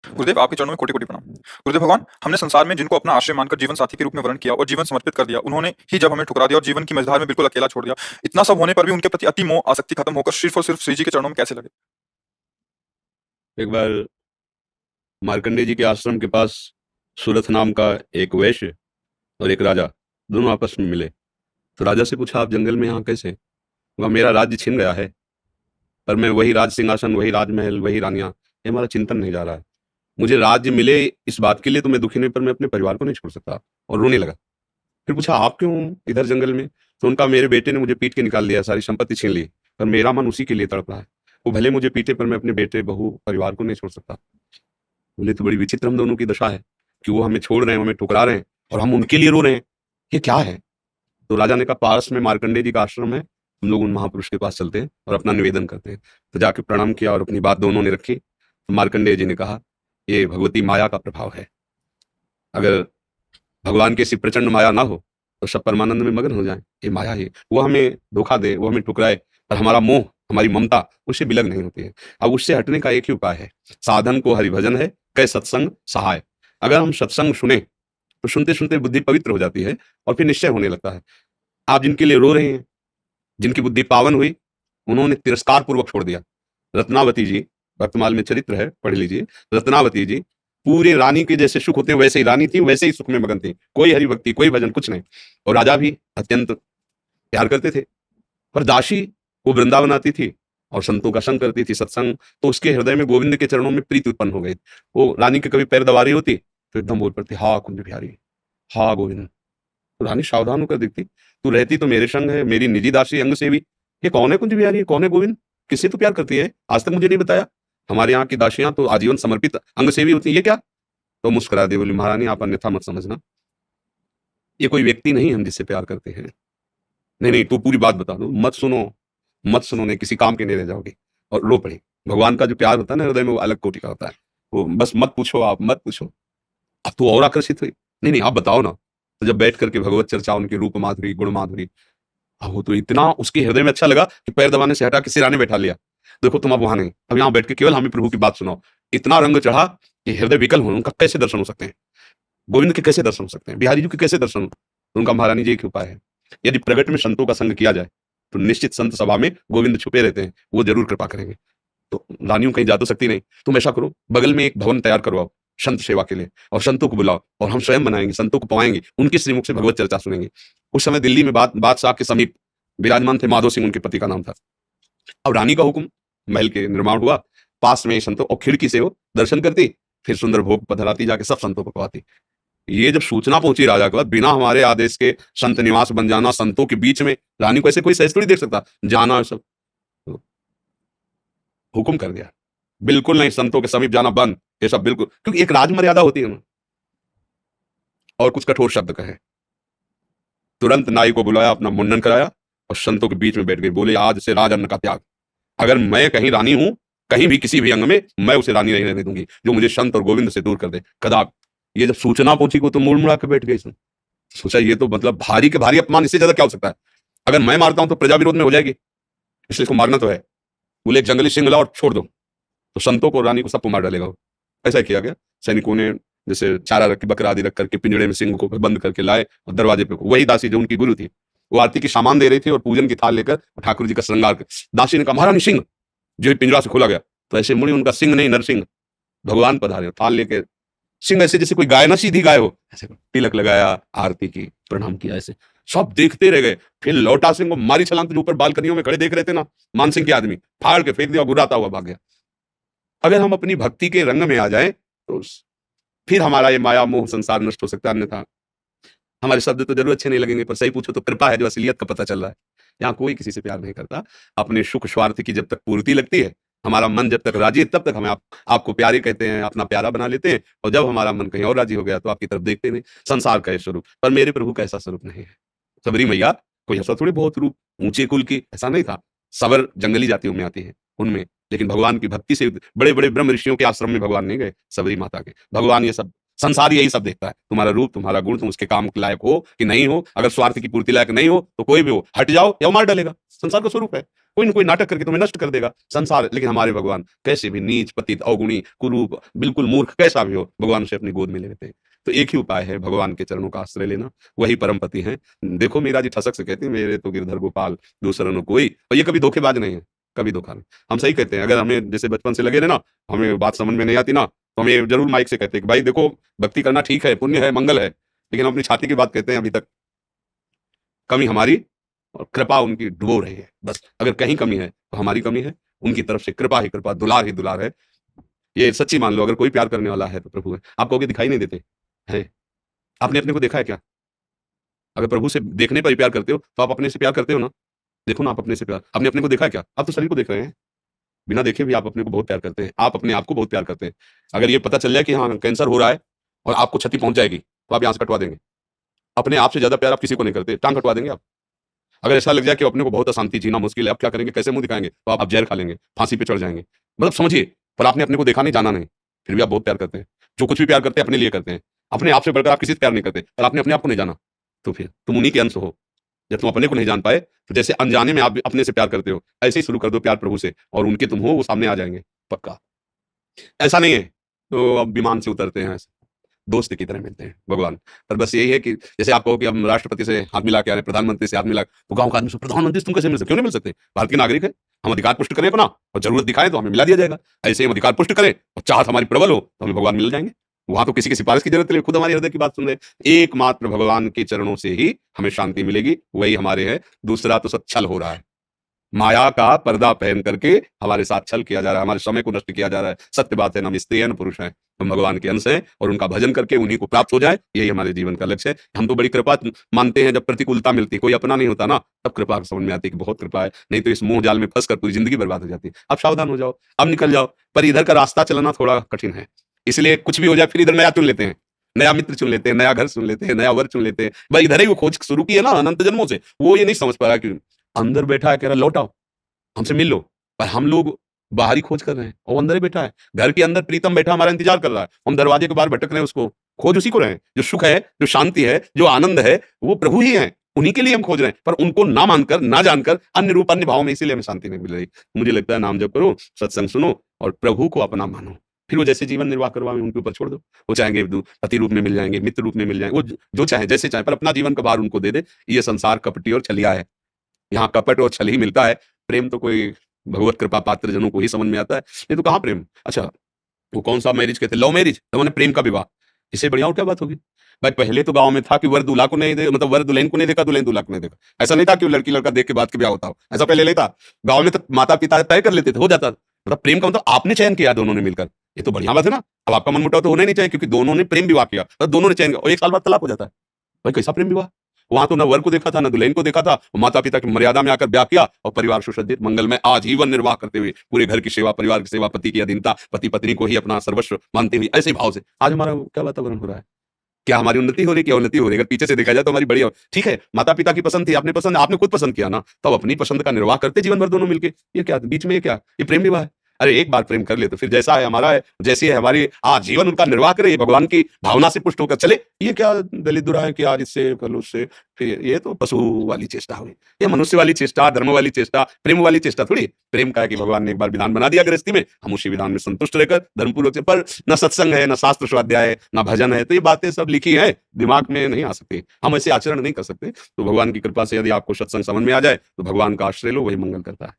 गुरुदेव आपके चरणों में कोटि कोटि प्रणाम। गुरुदेव भगवान, हमने संसार में जिनको अपना आश्रय मानकर जीवन साथी के रूप में वर्ण किया और जीवन समर्पित कर दिया, उन्होंने ही जब हमें ठुकरा दिया और जीवन की मझधार में बिल्कुल अकेला छोड़ दिया। इतना सब होने पर भी उनके प्रति अति मोह आसक्ति खत्म होकर सिर्फ और सिर्फ श्री जी के चरणों में कैसे लगे? एक बार मार्कंडेय जी के आश्रम के पास सुरथ नाम का एक वैश्य और एक राजा दोनों आपस में मिले। तो राजा से पूछा, आप जंगल में यहाँ कैसे? वह मेरा राज्य छिन गया है, पर मैं वही राज सिंहासन, वही राजमहल, वही रानियां, ये हमारा चिंतन नहीं जा रहा है। मुझे राज्य मिले इस बात के लिए तो मैं दुखी नहीं, पर मैं अपने परिवार को नहीं छोड़ सकता। और रोने लगा। फिर पूछा, आप क्यों इधर जंगल में? तो उनका, मेरे बेटे ने मुझे पीट के निकाल दिया, सारी संपत्ति छीन ली, पर मेरा मन उसी के लिए तड़प रहा है। वो भले मुझे पीटे, पर मैं अपने बेटे, बहू, परिवार को नहीं छोड़ सकता। बोले, तो बड़ी विचित्र हम दोनों की दशा है कि वो हमें छोड़ रहे हैं, हमें ठुकरा रहे हैं, और हम उनके लिए रो रहे हैं। ये क्या है? तो राजा ने कहा, पास में मार्कंडेय जी का आश्रम है, हम लोग उन महापुरुष के पास चलते हैं और अपना निवेदन करते हैं। तो जाके प्रणाम किया और अपनी बात दोनों ने रखी। तो मार्कंडेय जी ने कहा, ये भगवती माया का प्रभाव है। अगर भगवान की ऐसी प्रचंड माया ना हो तो सब परमानंद में मगन हो जाए। ये माया ही, वो हमें धोखा दे, वो हमें ठुकराए, पर हमारा मोह, हमारी ममता उससे बिलग नहीं होती है। अब उससे हटने का एक ही उपाय है, साधन को हरिभजन है, कै सत्संग सहाय। अगर हम सत्संग सुने तो सुनते सुनते बुद्धि पवित्र हो जाती है और फिर निश्चय होने लगता है। आप जिनके लिए रो रहे हैं, जिनकी बुद्धि पावन हुई, उन्होंने तिरस्कार पूर्वक छोड़ दिया। रत्नावती जी, वर्तमान में चरित्र है, पढ़ लीजिए। रत्नावती जी पूरे रानी के जैसे सुख होते हैं वैसे ही रानी थी, वैसे ही सुख में मगन थी, कोई हरि भक्ति, कोई भजन, कुछ नहीं। और राजा भी अत्यंत प्यार करते थे। पर दासी वो वृंदावन आती थी और संतों का संग करती थी, सत्संग, तो उसके हृदय में गोविंद के चरणों में प्रीति उत्पन्न हो गई। वो रानी के कभी पैर दबा रही होती तो एकदम बोल पड़ती, हा कुंज बिहारी, हा गोविंद। तो रानी सावधान होकर देखती, तू रहती तो मेरे संग है, मेरी निजी दासी अंग सेवी, ये कौन है कुंज बिहारी, ये कौन है गोविंद? किससे तू प्यार करती है? आज तक मुझे नहीं बताया। हमारे यहाँ की दासियां तो आजीवन समर्पित अंग सेवी होती है, ये क्या? तो मुस्कुरा दी, बोली, महारानी आप अन्यथा मत समझना, ये कोई व्यक्ति नहीं हम जिससे प्यार करते हैं। नहीं नहीं, तू पूरी बात बता दो, मत सुनो, मत सुनो, नहीं किसी काम के नहीं रह जाओगे। और रो पड़ी। भगवान का जो प्यार होता है ना हृदय में, वो अलग कोटि का होता है। वो बस मत पूछो, आप मत पूछो। अब तो और आकर्षित हुई, नहीं नहीं आप बताओ ना। तो जब बैठ करके भगवत चर्चा, उनकी रूप माधुरी, गुण माधुरी, अब वो तो इतना उसके हृदय में अच्छा लगा कि पैर दबाने से हटा के सिराने बैठा लिया। देखो तुम अब वहां नहीं, अब यहाँ बैठ के केवल हमें प्रभु की बात सुनाओ। इतना रंग चढ़ा कि हृदय विकल हो, उनका कैसे दर्शन हो सकते हैं? गोविंद के कैसे दर्शन हो सकते हैं? बिहारी जी के कैसे दर्शन हो? तो उनका, महारानी जी एक उपाय है, यदि प्रगट में संतों का संग किया जाए तो निश्चित संत सभा में गोविंद छुपे रहते हैं, वो जरूर कृपा करेंगे। तो रानियों कहीं जा तो सकती नहीं, तुम ऐसा करो, बगल में एक भवन तैयार करवाओ संत सेवा के लिए, और संतों को बुलाओ, और हम स्वयं बनाएंगे, संतों को पवाएंगे, उनके श्रीमुख से भगवत चर्चा सुनेंगे। उस समय दिल्ली में बादशाह के समीप विराजमान थे माधो सिंह, उनके पति का नाम था। अब रानी का हुक्म, महल के निर्माण हुआ, पास में संतों, और खिड़की से वो दर्शन करती, फिर सुंदर भोग पधराती, जाके सब संतों को पवाती। ये जब सूचना पहुंची राजा के पास, बिना हमारे आदेश के संत निवास बन जाना, संतों के बीच में, रानी को ऐसे कोई सहज थोड़ी देख सकता, जाना सब, तो हुक्म कर दिया, बिल्कुल नहीं, संतों के समीप जाना बंद, ये सब बिल्कुल, क्योंकि एक राज मर्यादा होती है ना। और कुछ कठोर शब्द कहे। तुरंत नाई को बुलाया, अपना मुंडन कराया और संतों के बीच में बैठ गई, बोले, आज से राज अन्न का त्याग। अगर मैं कहीं रानी हूं, कहीं भी किसी भी अंग में, मैं उसे रानी नहीं रहने दूंगी जो मुझे संत और गोविंद से दूर कर दे, कदाप। ये जब सूचना पहुंची को तो मुड़ मुड़ा के बैठ गई। सोचा, ये तो मतलब भारी के भारी अपमान, इससे ज्यादा क्या हो सकता है? अगर मैं मारता हूं तो प्रजा विरोध में हो जाएगी, इसलिए इसको मारना तो है। बोले, एक जंगली सिंह लाओ और छोड़ दो, तो संतों को, रानी को, सबको मार डालेगा वो। ऐसा किया गया। सैनिकों ने जैसे चारा रख, बकरा आदि रख करके पिंजड़े में सिंह को बंद करके लाए, और दरवाजे पे वही दासी जो उनकी गुरु थी, वो आरती की सामान दे रही थी और पूजन की थाल लेकर ठाकुर जी का श्रृंगार कर, दासी ने कहा, महारानी सिंह, जो पिंजरा से खोला गया, तो ऐसे मुड़ी, उनका सिंह नहीं, नरसिंह, भगवान पधारे, थाल लेके, सिंह ऐसे जैसे कोई गाय ना, सीधी गाय हो, ऐसे तिलक लगाया, आरती की, प्रणाम किया, ऐसे सब देखते रह गए। फिर लौटा सिंह को मारी छलांग, जो ऊपर बालकनियों में खड़े देख रहे थे ना मानसिंह के आदमी, फाड़ के फेंक दिया, गुर्राता हुआ भाग गया। अगर हम अपनी भक्ति के रंग में आ जाए तो फिर हमारा ये माया मोह संसार नष्ट हो सकता है, अन्यथा हमारे शब्द तो जरूर अच्छे नहीं लगेंगे, पर सही पूछो तो कृपा है जो असलियत का पता चल रहा है। यहाँ कोई किसी से प्यार नहीं करता, अपने सुख स्वार्थ की जब तक पूर्ति लगती है, हमारा मन जब तक राजी है, तब तक हमें आपको प्यारे कहते हैं, अपना प्यारा बना लेते हैं, और जब हमारा मन कहीं और राजी हो गया तो आपकी तरफ देखते नहीं। संसार का स्वरूप, पर मेरे प्रभु का ऐसा स्वरूप नहीं है। सबरी मैया कोई ऐसा थोड़ी बहुत रूप, ऊंचे कुल की, ऐसा नहीं था। सबर जंगली जातियों में आती है, उनमें, लेकिन भगवान की भक्ति से बड़े बड़े ब्रह्म ऋषियों के आश्रम में भगवान नहीं गए, सबरी माता के। भगवान ये सब संसार यही सब देखता है, तुम्हारा रूप, तुम्हारा गुण, तुम उसके काम के लायक हो कि नहीं हो। अगर स्वार्थ की पूर्ति लायक नहीं हो तो कोई भी हो, हट जाओ या वो मार डालेगा। संसार का स्वरूप है, कोई ना कोई नाटक करके तुम्हें नष्ट कर देगा संसार। लेकिन हमारे भगवान कैसे भी नीच, पतित, अवगुणी, कुरूप, बिल्कुल मूर्ख कैसा भी हो, भगवान से अपनी गोद में ले लेते हैं। तो एक ही उपाय है, भगवान के चरणों का आश्रय लेना, वही परम पति हैं। देखो मीरा जी ठसक से कहती है, मेरे तो गिरधर गोपाल दूसरा न कोई। और ये कभी धोखेबाज नहीं है, कभी धोखा नहीं। हम सही कहते हैं, अगर हमें जैसे बचपन से लगे रहे ना, हमें बात समझ में नहीं आती ना, तो हम ये जरूर माइक से कहते हैं कि भाई देखो, भक्ति करना ठीक है, पुण्य है, मंगल है, लेकिन हम अपनी छाती की बात कहते हैं, अभी तक कमी हमारी और कृपा उनकी डुबो रही है। बस अगर कहीं कमी है तो हमारी कमी है, उनकी तरफ से कृपा ही कृपा, दुलार ही दुलार है। ये सच्ची मान लो, अगर कोई प्यार करने वाला है तो प्रभु है। आप कहोगे दिखाई नहीं देते हैं, आपने अपने को देखा है क्या? अगर प्रभु से देखने पर ही प्यार करते हो तो आप अपने से प्यार करते हो ना। देखो ना, आप अपने से प्यार, आपने अपने को देखा है क्या? आप तो शरीर को देख रहे हैं, बिना देखे भी आप अपने को बहुत प्यार करते हैं, आप अपने आप को बहुत प्यार करते हैं। अगर ये पता चल जाए कि हाँ कैंसर हो रहा है और आपको क्षति पहुंच जाएगी तो आप यहाँ से कटवा देंगे। अपने आप से ज्यादा प्यार आप किसी को नहीं करते, टांग कटवा देंगे आप। अगर ऐसा लग जाए कि अपने को बहुत अशांति, जीना मुश्किल है, आप क्या करेंगे, कैसे मुंह दिखाएंगे, तो आप जहर खा लेंगे, फांसी पे चढ़ जाएंगे। मतलब समझिए, पर आपने अपने को देखा नहीं, जाना नहीं, फिर भी आप बहुत प्यार करते हैं। जो कुछ भी प्यार करते हैं अपने लिए करते हैं, अपने आप से बढ़कर आप किसी से प्यार नहीं करते, पर आपने अपने आप को नहीं जाना, तो फिर तुम उन्हीं के अंश हो। जब तुम अपने को नहीं जान पाए तो जैसे अनजाने में आप अपने से प्यार करते हो, ऐसे ही शुरू कर दो प्यार प्रभु से, और उनके तुम हो वो सामने आ जाएंगे पक्का। ऐसा नहीं है तो अब विमान से उतरते हैं, दोस्त की तरह मिलते हैं भगवान। पर बस यही है कि जैसे आप कहो कि हम राष्ट्रपति से हाथ मिला के आ रहे, प्रधानमंत्री से हाथ मिला, तो गांव का आदमी से प्रधानमंत्री से तुम कैसे मिल सकते? क्यों नहीं मिल सकते? भारत के नागरिक है, हम अधिकार पुष्ट करें अपना, और जरूरत दिखाएं तो हमें मिला दिया जाएगा। ऐसे हम अधिकार पुष्ट करें और चाहत हमारी प्रबल हो तो हमें भगवान मिल जाएंगे। वहां तो किसी की सिफारिश की जरूरत नहीं, खुद हमारे हृदय की बात सुन रहे। एकमात्र भगवान के चरणों से ही हमें शांति मिलेगी, वही हमारे है। दूसरा तो सब छल हो रहा है, माया का पर्दा पहन करके हमारे साथ छल किया जा रहा है, हमारे समय को नष्ट किया जा रहा है। सत्य बात है, ना हम स्त्री है ना पुरुष है, हम भगवान के अंश हैं, और उनका भजन करके उन्हीं को प्राप्त हो जाए, यही हमारे जीवन का लक्ष्य है। हम तो बड़ी कृपा मानते हैं, जब प्रतिकूलता मिलती है, कोई अपना नहीं होता ना, तब कृपा समझ में आती है कि बहुत कृपा है, नहीं तो इस मोह जाल में फंसकर पूरी जिंदगी बर्बाद हो जाती है। अब सावधान हो जाओ, अब निकल जाओ। पर इधर का रास्ता चलना थोड़ा कठिन है, इसलिए कुछ भी हो जाए फिर इधर नया चुन लेते हैं, नया मित्र चुन लेते हैं, नया घर चुन लेते हैं, नया वर चुन लेते हैं। भाई इधर ही वो खोज शुरू की है ना अनंत जन्मों से, वो ये नहीं समझ पा रहा कि अंदर बैठा है, कह रहा लौट आओ, हमसे मिल लो। पर हम लोग बाहरी खोज कर रहे हैं, और वो अंदर ही बैठा है, घर के अंदर प्रीतम बैठा हमारा इंतजार कर रहा है, हम दरवाजे के बाहर भटक रहे हैं, उसको खोज उसी को रहे हैं। जो सुख है, जो शांति है, जो आनंद है, वो प्रभु ही है, उन्हीं के लिए हम खोज रहे हैं। पर उनको ना मानकर, ना जानकर, अन्य रूप, अन्य भाव में, इसीलिए हमें शांति नहीं मिल रही। मुझे लगता है नाम जप करो, सत्संग सुनो, और प्रभु को अपना मानो, फिर वो जैसे जीवन निर्वाह करवाएं उनके ऊपर छोड़ दो। वो चाहेंगे पति रूप में मिल जाएंगे, मित्र रूप में मिल जाएंगे, वो जो चाहे जैसे चाहे, पर अपना जीवन का भार उनको दे दे। ये संसार कपटी और छलिया है, यहाँ कपट और छल ही मिलता है। प्रेम तो कोई भगवत कृपा पात्र जनों को ही समझ में आता है, नहीं तो कहाँ प्रेम। अच्छा, वो कौन सा मैरिज कहते हैं, लव मैरिज, तो मैंने प्रेम का विवाह, इससे बढ़िया और क्या बात होगी। भाई पहले तो गांव में था कि वर दूल्हा को नहीं दे, मतलब वर दुल्हन को नहीं देखा, दुल्हन दूल्हा को नहीं देखा। ऐसा नहीं था कि वो लड़की लड़का देख के बाद के ब्याह होता हो, ऐसा पहले नहीं था। गांव में तो माता पिता तय कर लेते थे, हो जाता। मतलब प्रेम का मतलब आपने चयन किया दोनों ने मिलकर, ये तो बढ़िया बात है ना। अब आपका मन मुटाव तो होना ही नहीं चाहिए, क्योंकि दोनों ने प्रेम विवाह किया, तो दोनों ने चयन किया, और 1 साल बाद तलाक हो जाता है। भाई कैसा प्रेम विवाह, वहां तो न वर को देखा था, न दुल्हन को देखा था, माता पिता की मर्यादा में आकर ब्याह किया, और परिवार सुसज्जित मंगल में आजीवन निर्वाह करते हुए, पूरे घर की सेवा, परिवार की सेवा, पति की अधीनता, पति पत्नी को ही अपना सर्वस्व मानते हुए, ऐसे भाव से आज हमारा क्या वातावरण हो रहा है। क्या हमारी उन्नति हो रही है, क्या उन्नति हो रही है? अगर पीछे से देखा जाए तो हमारी बढ़िया। ठीक है, माता पिता की पसंद थी, आपने पसंद, आपने खुद पसंद किया ना, तो अपनी पसंद का निर्वाह करते जीवन भर दोनों मिलके। ये क्या बीच में, ये क्या, ये प्रेम विवाह है? अरे एक बार प्रेम कर ले तो फिर जैसा है हमारा है, जैसी है हमारी, आज जीवन उनका निर्वाह करे, भगवान की भावना से पुष्ट होकर चले। ये क्या दलित दुरा है कि आज इससे कल उससे, फिर ये तो पशु वाली चेष्टा हुई। ये मनुष्य वाली चेष्टा, धर्म वाली चेष्टा, प्रेम वाली चेष्टा थोड़ी। प्रेम का है कि भगवान ने एक बार विधान बना दिया गृहस्थी में, हम उसी विधान में संतुष्ट रहकर धर्मपूर्वक से। पर न सत्संग है, न शास्त्र स्वाध्याय है, न भजन है, तो ये बातें सब लिखी है, दिमाग में नहीं आ सकती, हम ऐसे आचरण नहीं कर सकते। तो भगवान की कृपा से यदि आपको सत्संग समझ में आ जाए तो भगवान का आश्रय लो, वही मंगल करता है।